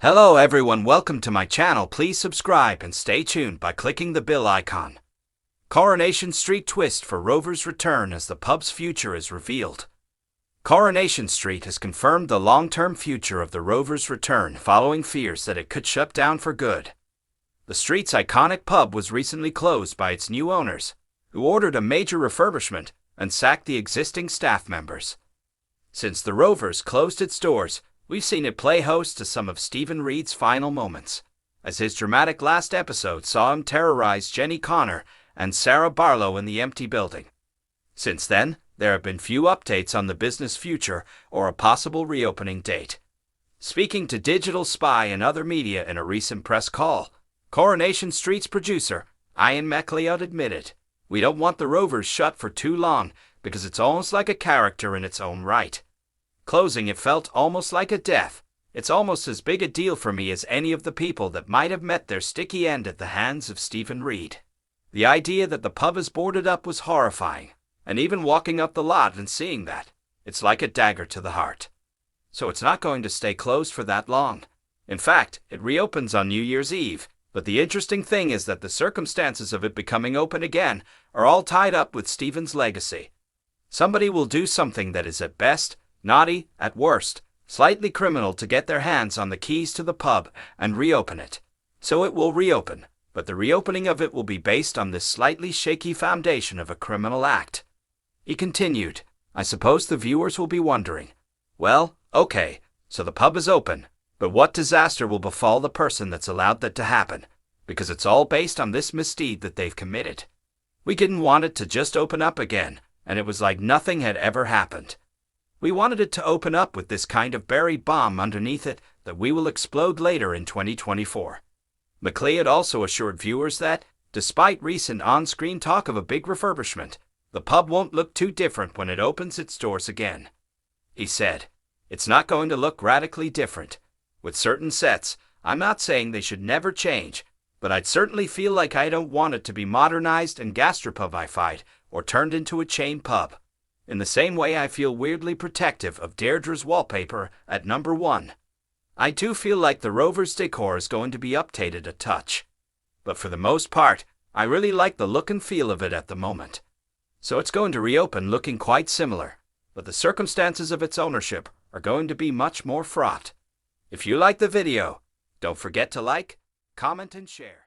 Hello everyone, welcome to my channel. Please subscribe and stay tuned by clicking the bell icon. Coronation Street twist for Rovers Return as the pub's future is revealed. Coronation Street has confirmed the long-term future of the Rovers Return following fears that it could shut down for good. The street's iconic pub was recently closed by its new owners, who ordered a major refurbishment and sacked the existing staff members. Since the Rovers closed its doors, we've seen it play host to some of Stephen Reid's final moments, as his dramatic last episode saw him terrorize Jenny Connor and Sarah Barlow in the empty building. Since then, there have been few updates on the business future or a possible reopening date. Speaking to Digital Spy and other media in a recent press call, Coronation Street's producer, Ian McLeod, admitted, "We don't want the Rovers shut for too long because it's almost like a character in its own right. Closing it felt almost like a death. It's almost as big a deal for me as any of the people that might have met their sticky end at the hands of Stephen Reid. The idea that the pub is boarded up was horrifying, and even walking up the lot and seeing that, it's like a dagger to the heart. So it's not going to stay closed for that long. In fact, it reopens on New Year's Eve, but the interesting thing is that the circumstances of it becoming open again are all tied up with Stephen's legacy. Somebody will do something that is at best naughty, at worst, slightly criminal to get their hands on the keys to the pub and reopen it. So it will reopen, but the reopening of it will be based on this slightly shaky foundation of a criminal act." He continued, "I suppose the viewers will be wondering, well, okay, so the pub is open, but what disaster will befall the person that's allowed that to happen? Because it's all based on this misdeed that they've committed. We didn't want it to just open up again, and it was like nothing had ever happened. We wanted it to open up with this kind of buried bomb underneath it that we will explode later in 2024. McLeod also assured viewers that, despite recent on-screen talk of a big refurbishment, the pub won't look too different when it opens its doors again. He said, "It's not going to look radically different. With certain sets, I'm not saying they should never change, but I'd certainly feel like I don't want it to be modernized and gastropubified or turned into a chain pub. In the same way I feel weirdly protective of Deirdre's wallpaper at number 1. I do feel like the Rovers decor is going to be updated a touch. But for the most part, I really like the look and feel of it at the moment. So it's going to reopen looking quite similar, but the circumstances of its ownership are going to be much more fraught." If you like the video, don't forget to like, comment and share.